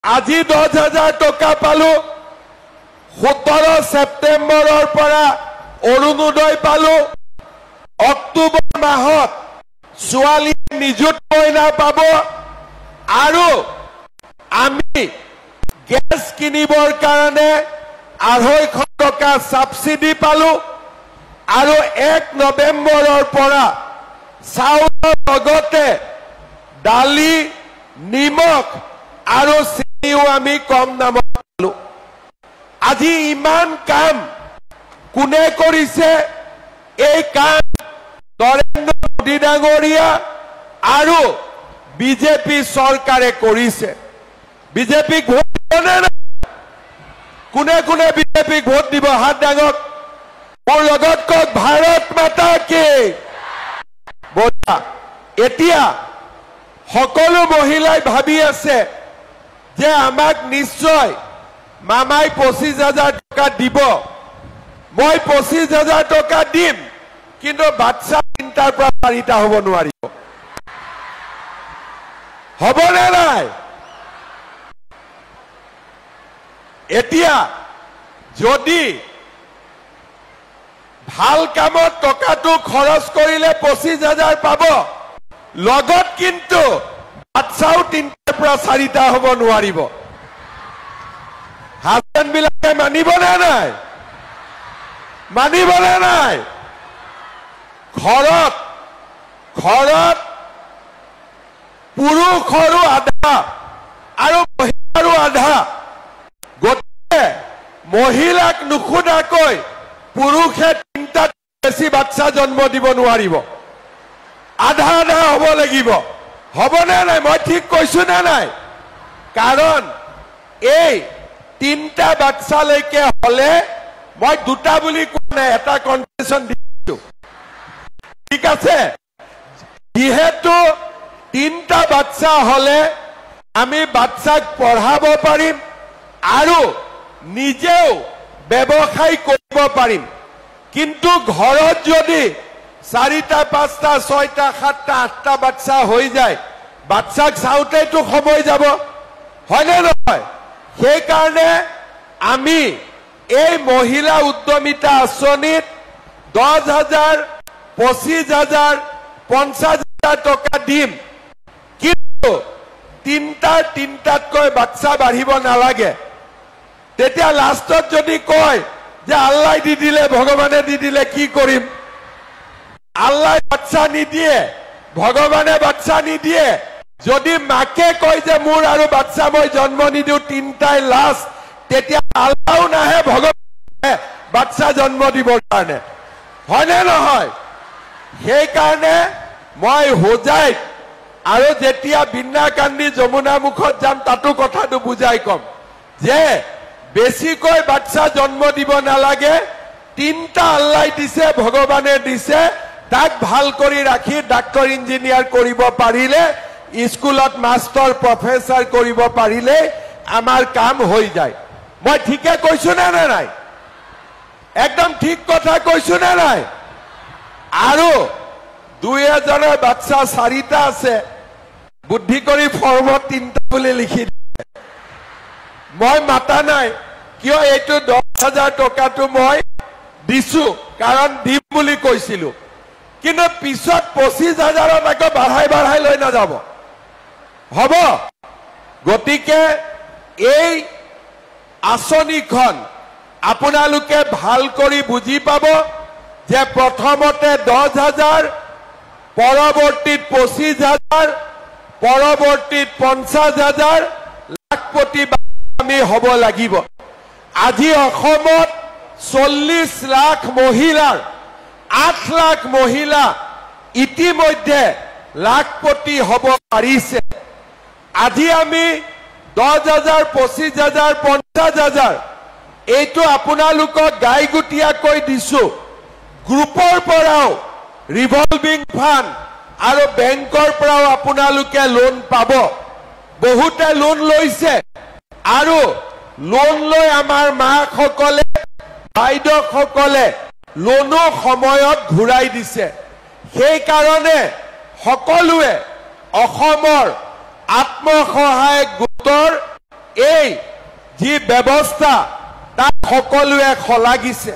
আজি 10,000 টকা পালো 17 সেপ্টেম্বৰৰ পৰা অৰুণোদয় পালো অক্টোবৰ মাহত ছোৱালী নিযুত মইনা পাব আৰু আমি গ্যাস কিনিবৰ কাৰণে 250 টকা সাবসিডি পালো আৰু 1 নৱেম্বৰৰ পৰা চাউলৰ লগতে দালি নিমখ আৰু চেনিও আমি কম দামত পালো আজি ইমান কাম কোনে কৰিছে এই কাম নৰেন্দ্ৰ মোদী ডাঙৰীয়া আৰু বিজেপি চৰকাৰে কৰিছে বিজেপি ভোট দিবনে না কোনে কোনে বিজেপি ভোট দিব হাত ডাঙক মোৰ লগত কওক ভাৰত মাতা কি বলা এতিয়া সকলো মহিলাই ভাবি আছে যে আমাক নিশ্চয় মামাই 25,000 টকা দিব মই 25,000 টকা দিম কিন্তু বাচ্চা 3টাৰ পৰা 4টা হ'ব নোৱাৰিব হ'বনে নাই এতিয়া যদি ভাল কামত টকাটো খৰচ কৰিলে 25,000 পাব লগত কিন্তু বাচ্চাও 3টাৰ পৰা 4টা হ'ব নোৱাৰিব হাজবেণ্ড বিলাকে মানিবনে নাই ঘৰত পুৰুষৰো আধা আৰু মহিলাৰো আধা গতিকে মহিলাক নুখুধাকৈ পুৰুষে 3টাত বেছি বাচ্চা জন্ম দিব নোৱাৰিব আধা আধা হ'ব লাগিব হ'বনে নাই মই ঠিক কৈছো না নাই কাৰণ এই 3টা বাচ্চালৈকে হলে মই 2টা বুলি কোৱা নাই এটা কনফেশন দিছো ঠিক আছে যেহেতু 3টা বাচ্চা হলে আমি বাচ্চাক পঢ়াব পাৰিম আৰু নিজেও ব্যৱসায় কৰিব পাৰিম কিন্তু ঘৰত যদি 4টা 5টা 6টা 7টা 8টা বাচ্চা হৈ যায় বাচ্চাক চাওঁতেতো সময় যাব হয়নে নহয় সেই কাৰণে আমি এই মহিলা উদ্যমিতা আঁচনিত 10,000 25,000 50,000 টকা দিম কিন্তু 3টাতকৈ বাচ্চা বাঢ়িব নালাগে তেতিয়া লাষ্টত যদি কয় যে আল্লাহ দি দিলে ভগৱানে দি দিলে কি কৰিম আল্লাহ বাচ্চা নিদিয়ে ভগৱানে বাচ্চা নিদিয়ে যদি মাকে কয় যে মোৰ আৰু বাচ্চা মই জন্ম নিদিও 3টাই লাষ্ট তেতিয়া আল্লাহও নাহে ভগৱানে বাচ্চা জন্ম দিবৰ কাৰণে হয়নে নহয় সেই কাৰণে মই হোজাইত আৰু যেতিয়া বিন্নাকান্দি যমুনা মুখত যাম তাতো কথাটো বুজাই কম যে বেছিকৈ বাচ্চা জন্ম দিব নালাগে 3টা আল্লাহ দিছে ভগৱানে দিছে তাক ভাল কৰি ৰাখি ডাক্তৰ ইঞ্জিনিয়াৰ কৰিব পাৰিলে স্কুলত মাস্টাৰ প্ৰফেসৰ কৰিব পাৰিলে আমাৰ কাম হৈ যায় মই ঠিকে কৈছো না নাই একদম ঠিক কথা কৈছো না নাই আৰু 2 বাচ্চা 4টা আছে বুদ্ধি কৰি ফৰ্মত 3টা বুলি লিখি মই মাতা নাই কিয় এইটো 10,000 টকাটো মই দিছো কাৰণ দিম বুলি কৈছিলো কিন্তু পিছত 25,000ত আকৌ বাঢ়াই লৈ না যাব হ'ব গতিকে এই আঁচনিখন আপোনালোকে ভাল কৰি বুজি পাব যে প্ৰথমতে 10,000 পৰৱৰ্তীত 25,000 পৰৱৰ্তীত 50,000 লাখপতি আমি হ'ব লাগিব আজি অসমত 40 লাখ মহিলাৰ 8 লাখ মহিলা ইতিমধ্যে লাখপতি হ'ব পাৰিছে আজি আমি 10,000 25,000 50,000 এইটো আপোনালোকক গাইগুটিয়াকৈ দিছো গ্ৰুপৰ পৰাও ৰিভলভিং ফাণ্ড আৰু বেংকৰ পৰাও আপোনালোকে লোন পাব বহুতে লোন লৈছে আৰু লোন লৈ আমাৰ মাসকলে বাইদেউসকলে লোনো সময়ত ঘূৰাই দিছে সেই কাৰণে সকলোৱে অসমৰ আত্মসহায়ক গোটৰ এই যি ব্যৱস্থা তাক সকলোৱে শলাগিছে।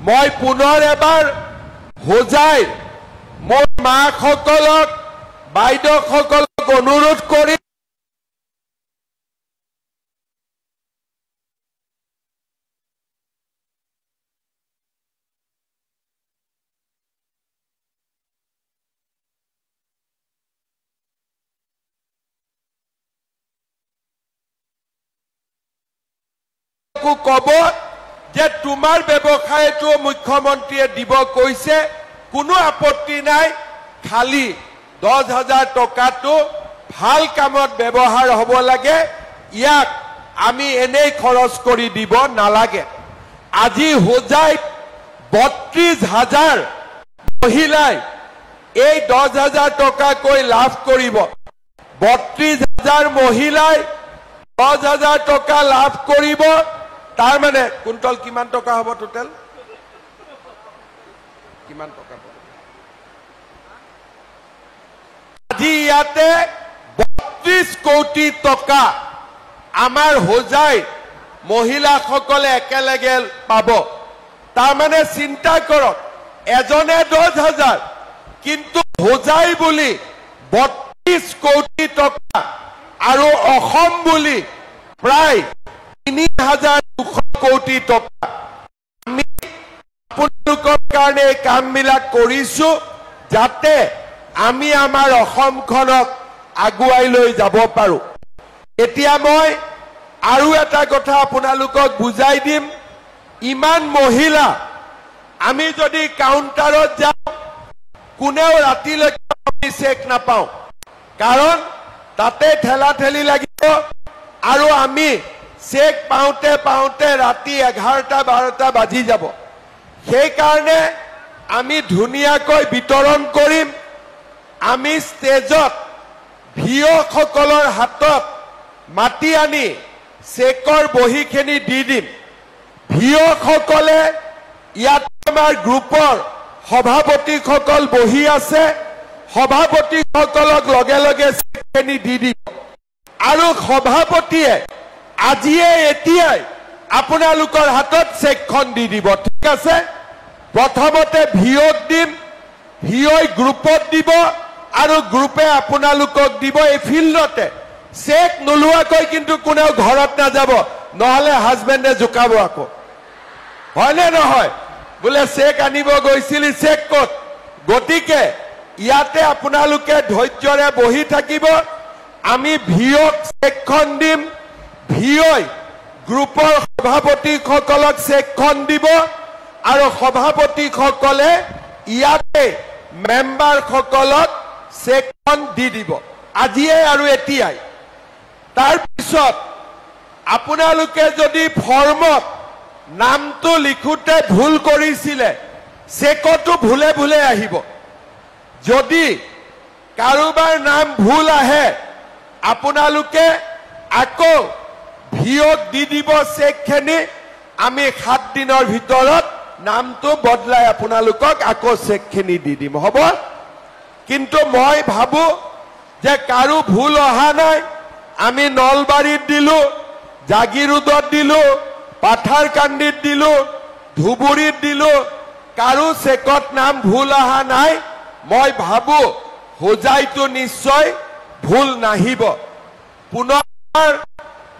মই পুনৰ এবাৰ হোজাইৰ মোৰ মাসকলক বাইদেউসকলক অনুৰোধ কৰি কব যে তোমাৰ ব্যৱসায়টো মুখ্যমন্ত্ৰীয়ে দিব কৈছে, কোনো আপত্তি নাই, খালি 10,000 টকাটো ভাল কামত ব্যৱহাৰ হ'ব লাগে, ইয়াক আমি এনেই খৰচ কৰি দিব নালাগে। আজি হোজাইত 32,000 মহিলাই এই 10,000 টকাকৈ লাভ কৰিব। 32,000 মহিলাই 10,000 টকা লাভ কৰিব। তাৰ মানে কুইণ্টল কিমান টকা হ'ব টোটেল? কিমান টকা? আজি ইয়াতে 32 কোটি টকা আমাৰ হোজাই মহিলাসকলে একেলগে পাব। তাৰ মানে চিন্তা কৰক, এজনে 10,000, কিন্তু হোজাই বুলি 32 কোটি টকা আৰু অসম বুলি প্ৰায় 3,200 কোটি টকা। আমি আপোনালোকৰ কাৰণে এই কামবিলাক কৰিছো যাতে আমি আমাৰ অসমখনক আগুৱাই লৈ যাব পাৰো। এতিয়া মই আৰু এটা কথা আপোনালোকক বুজাই দিম। ইমান মহিলা, আমি যদি কাউণ্টাৰত যাওঁ কোনেও ৰাতিলৈকে আমি চেক নাপাওঁ, কাৰণ তাতে ঠেলা ঠেলি লাগিব আৰু আমি চেক পাওঁতে পাওঁতে ৰাতি 11-12 বাজি যাব। সেইকাৰণে আমি ধুনীয়াকৈ বিতৰণ কৰিম। আমি ষ্টেজত ভিঅ'সকলৰ হাতত মাতি আনি চেকৰ বহীখিনি দি দিম। ভিঅ'সকলে ইয়াত আমাৰ গ্ৰুপৰ সভাপতিসকল বহি আছে, সভাপতিসকলক লগে লগে চেকখিনি দি দিব আৰু সভাপতিয়ে আজিয়ে এতিয়াই আপোনালোকৰ হাতত চেকখন দি দিব। ঠিক আছে? প্ৰথমতে ভিঅ'ক দিম, ভিঅ'ই গ্ৰুপত দিব আৰু গ্ৰুপে আপোনালোকক দিব। এই ফিল্ডতে চেক নোলোৱাকৈ কিন্তু কোনেও ঘৰত নাযাব, নহলে হাজবেণ্ডে জোকাব আকৌ, হয়নে নহয়? বোলে চেক আনিব গৈছিলি, চেক ক'ত? গতিকে ইয়াতে আপোনালোকে ধৈৰ্যৰে বহি থাকিব। আমি ভিঅ'ক চেকখন দিম, ভিঅ'ই গ্ৰুপৰ সভাপতিসকলক চেকখন দিব আৰু সভাপতিসকলে ইয়াতে মেম্বাৰসকলক চেকখন দি দিব আজিয়ে আৰু এতিয়াই। তাৰপিছত আপোনালোকে যদি ফৰ্মত নামটো লিখোতে ভুল কৰিছিলে, চেকতো ভুলে ভুলে আহিব। যদি কাৰোবাৰ নাম ভুল আহে আপোনালোকে আকৌ ভিঅ'ক দি দিব চেকখিনি। আমি 7 দিনৰ ভিতৰত নামটো বদলাই আপোনালোকক আকৌ চেকখিনি দি দিম, হ'ব? কিন্তু মই ভাবো যে কাৰো ভুল অহা নাই। আমি নলবাৰীত দিলো, জাগিৰোডত দিলো, পাথাৰকান্দিত দিলো, ধুবুৰীত দিলো, কাৰো চেকত নাম ভুল অহা নাই। মই ভাবো হোজাইতো নিশ্চয় ভুল নাহিব। পুনৰ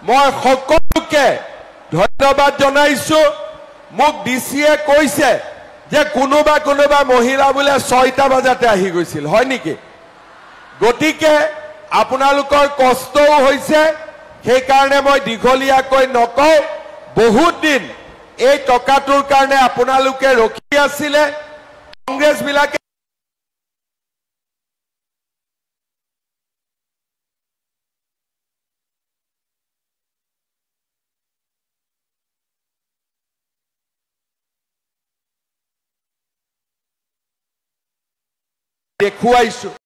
মই সকলোকে ধন্যবাদ জনাইছো। মোক ডিচিয়ে কৈছে যে কোনোবা কোনোবা মহিলা বোলে 6টা বজাতে আহি গৈছিল, হয় নেকি? গতিকে আপোনালোকৰ কষ্টও হৈছে, সেইকাৰণে মই দীঘলীয়াকৈ নকওঁ। বহুত দিন এই টকাটোৰ কাৰণে আপোনালোকে ৰখি আছিলে। কংগ্ৰেছ বিলাকে দেখুৱাইছো।